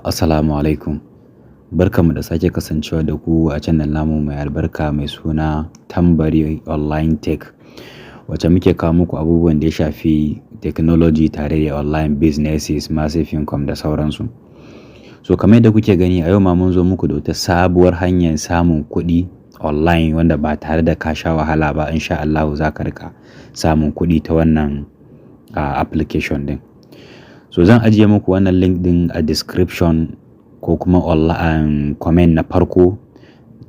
Assalamu alaikum. Barkanmu da sake kasancewa da ku a channel namu mai albarka mai suna Tambari Online Tech, wacce muke kawo muku abubuwan da ya shafi technology tare da online businesses, massive income da sauransu. So kamar yadda kuke gani a yau ma mun zo muku da wata sabuwar hanyar samun kuɗi online wanda ba tare da ka sha wahala ba. Insha Allah za ka rika samun kuɗi ta wannan application din. So zan ajiye muku wannan link din a description ko kuma online comment na farko,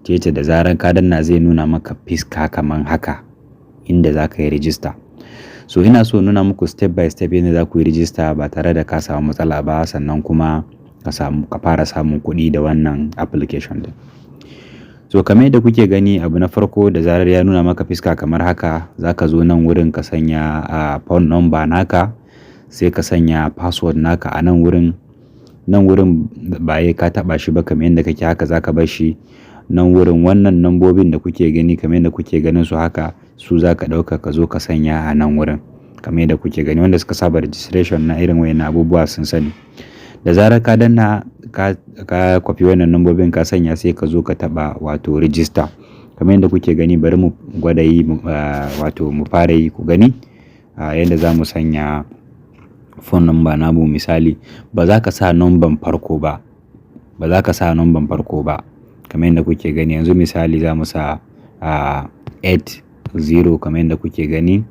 ce da zarar ka danna zai nuna maka fiska kaman haka inda za ka yi register. So ina so nuna muku step by step yadda za ku yi register ba tare da ka samu matsala ba, sannan kuma ka fara samun kuɗi da wannan application din. So kamar yadda kuke gani, abu na farko da zarar ya nuna maka fiska kamar haka, za ka zo nan wurin ka sanya phone number naka, sai ka sanya password naka a nan wurin. Nan wurin ba ka taba shi ba, kamar yadda kake haka za ka bar shi. Nan wurin wannan nambobin da kuke gani kamar yadda kuke ganin su haka, su za ka ɗauka ka zo ka sanya a nan wurin kamar yadda kuke gani. Wanda suka saba registration na irin wayannan abubuwa sun sani. Da zarar ka danna ka kwafi wannan nambobin ka sanya, sai ka zo ka taba wato register kamar yadda kuke gani. Bari mu gwada yi wato mu fara yi ku gani yadda za mu sanya phone number namu. Misali ba za ka sa number farko ba, kamar yadda kuke gani. Yanzu misali za mu sa 80 kamar yadda kuke gani,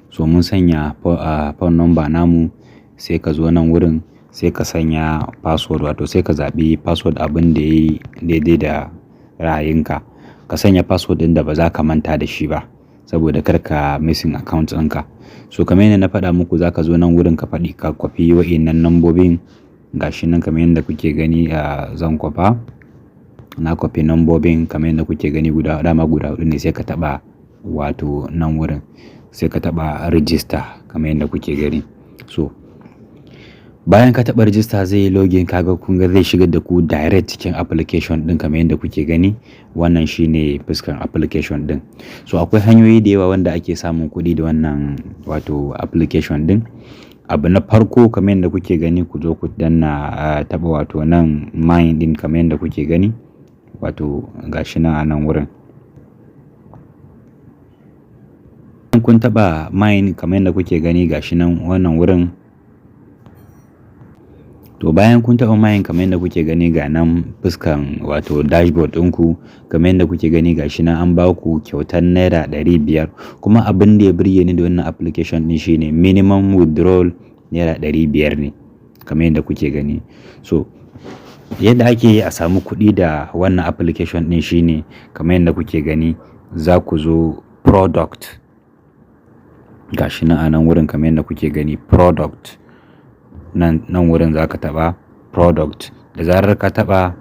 so mun sanya phone number namu. Sai ka zo nan wurin sai ka sanya password, wato sai ka zaɓi password abin da ya yi daidai da ra'ayinka. Ka sanya password ɗin da ba za ka manta da shi ba, saboda kar ka missing account ɗinka. So kamar yadda na faɗa muku, za ka zo nan wurin ka kwafi wa'innan nambobin. Gashi nan kamar yadda kuke gani, zan kwafa. Na kwafi nambobin kamar yadda kuke gani, guda huɗu ne. Sai ka taɓa wato nan wurin, sai ka taɓa register kamar yadda kuke gani. So bayan ka taɓa register zai yi login. Kaga kun ga zai shigar da ku direct cikin application din kamar yadda kuke gani. Wannan shine fuskan application din. So akwai hanyoyi da yawa wanda ake samun kuɗi da wannan wato application din. Abu na farko kamar yadda kuke gani, ku zo ku danna taɓa wato nan mine din kamar yadda kuke gani, wato gashi nan a nan wurin. Kun taɓa mine kamar yadda kuke gani, gashi nan wannan wurin. To bayan kun taɓa mine kamar yadda kuke gani, ga nan fuskan wato dashboard ɗinku kamar yadda kuke gani. Gashi nan an ba ku kyautar naira 500. Kuma abin da ya burge ni da wannan application din shine minimum withdrawal naira 500 ne kamar yadda kuke gani. So yadda ake yi a samu kuɗi da wannan application din shine kamar yadda kuke gani. Za ku zo product, gashi nan a nan wurin kamar yadda kuke gani, product. Nan wurin za ka taɓa product. Da zarar ka taɓa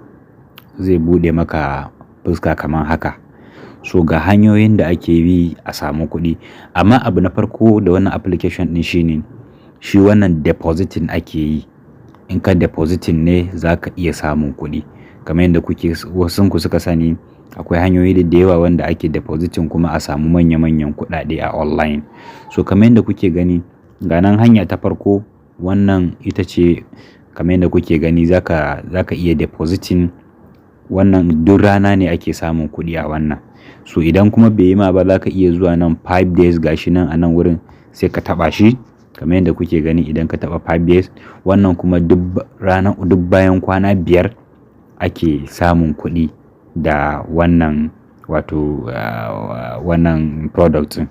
zai buɗe maka fuska kamar haka. So ga hanyoyin da ake bi a samu kuɗi. Amma abu na farko da wannan application din shine shi wannan depositing ake yi. In ka depositing ne za ka iya samun kuɗi. Kamar yadda wasunku suka sani, akwai hanyoyi da yawa wanda ake depositing kuma a samu manya-manyan kuɗaɗe a online. So kamar yadda kuke gani, ga nan hanya ta farko. Wannan ita ce kamar yadda kuke gani, za ka iya depositing. Wannan duk rana ne ake samun kuɗi a wannan. So idan kuma bai yi ma ba, za ka iya zuwa nan 5 days, gashi nan a nan wurin, sai ka taɓa shi kamar yadda kuke gani. Idan ka taɓa 5 days, wannan kuma duk bayan kwana 5 ake samun kuɗi da wannan wato wannan product.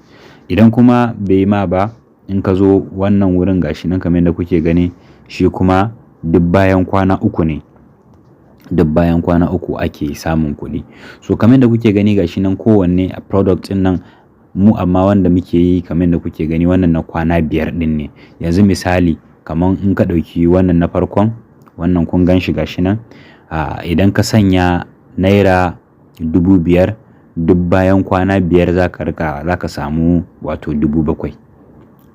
Idan kuma bai yi ma ba, in ka zo wannan wurin gashi nan kamar yadda kuke gani, shi kuma duk bayan kwana 3 ne. Duk bayan kwana 3 ake samun kuɗi. So kamar yadda kuke gani, gashi nan kowanne a product din nan mu, amma wanda muke yi kamar yadda kuke gani, wannan na kwana 5 din ne. Yanzu misali kamar in ka ɗauki wannan na farkon, wannan kun gan shi gashi nan. Idan ka sanya naira 5,000, duk bayan kwana 5 za ka samu wato 7,000.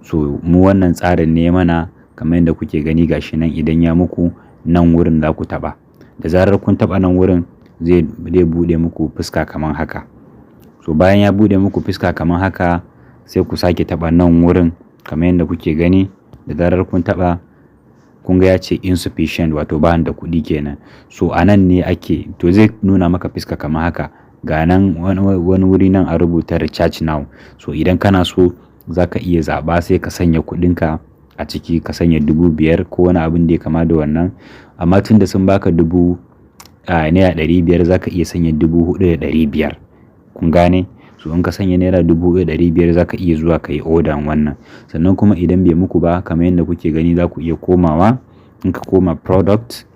So mu wannan tsarin ne mana kamar yadda kuke gani. Gashi nan idan ya muku, nan wurin za ku taɓa. Da zarar kun taɓa nan wurin, zai buɗe muku fuska kamar haka. So bayan ya buɗe muku fuska kamar haka, sai ku sake taɓa nan wurin kamar yadda kuke gani. Da zarar kun taɓa kun ga ya ce insufficient, wato ba da kuɗi kenan. So a nan ne to zai nuna maka fiska kamar haka, ga nan wani wuri nan a rubuta recharge now. So idan kana so za ka iya zaɓa sai ka sanya kuɗinka a ciki, ka sanya 5,000 ko wani abin da ya kama da wannan. Amma tun da sun baka naira 500 za ka iya sanya 4,500. Kun gane? So in ka sanya naira 4,500 za ka iya zuwa ka yi order wannan. Sannan kuma idan bai muku ba kamar yadda kuke gani za ku iya komawa. In ka koma product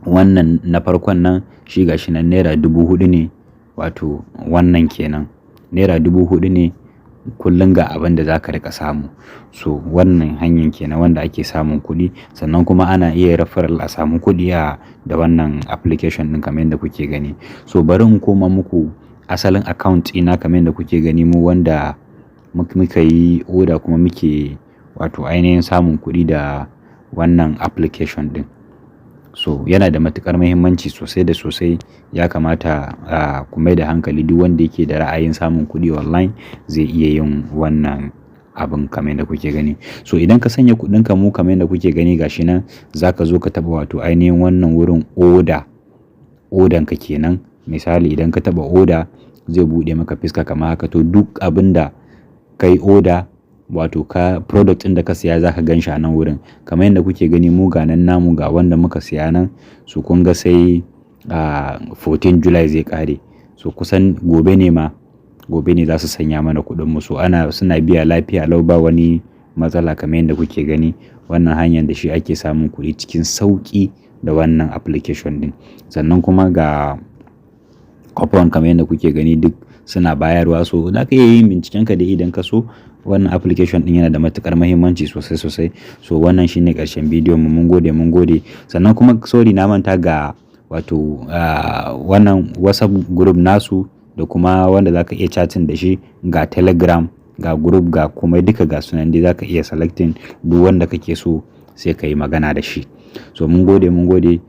wannan na farkon nan shi gashi nan naira 4,000 ne, wato wannan kenan naira 4,000 ne kullum ga abin da za ka rika samu. So wannan hanyar kenan wanda ake samun kuɗi. Sannan kuma ana iya referral a samu kuɗi da wannan application ɗin kamar yadda kuke gani. So bari in koma muku asalin account ina kamar yadda kuke gani, mu wanda muka yi order kuma muke wato ainihin samun kuɗi da wannan application ɗin. So yana da matukar muhimmanci sosai da sosai. Ya kamata ku mai da hankali, duk wanda yake da ra'ayin samun kuɗi online zai iya yin wannan abin kamar yadda kuke gani. So idan ka sanya kuɗinka mu kamar yadda kuke gani gashi nan, za ka zo ka taɓa wato ainihin wannan wurin odan ka kenan. Misali idan ka taɓa order zai buɗe maka fiska kamar haka. To duk abin da ka yi order, wato product ɗin da ka siya za ka gan shi a nan wurin kamar yadda kuke gani. mu ga nan namu ga wanda muka siya nan. So kun ga sai 14 July zai kare. So kusan gobe ne za su sanya mana kuɗin mu. So suna biya lafiya lau, ba wani matsala kamar yadda kuke gani. Wannan hanyar da shi ake samun kuɗi cikin sauƙi da wannan application din. Sannan kuma ga coupon kamar yadda kuke gani duk suna bayarwa. So za ka iya yin binciken ka da idan ka so. Wannan application din yana da matukar muhimmanci sosai. So wannan shine karshen bidiyon mu. Mun gode. Sannan kuma sorry na manta ga wato wannan WhatsApp group nasu da kuma wanda zaka iya chatting da shi, ga Telegram, ga group, ga kuma duka ga sunan dai zaka iya selecting duk wanda kake so sai ka yi magana da shi. So mun gode.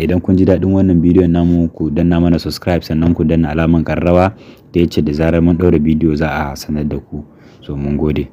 Idan kun ji daɗin wannan bidiyon namu ku danna mana subscribe, sannan ku danna alaman ƙararrawa da yace da zarar mun ɗaura bidiyo za a sanar da ku. So mun gode.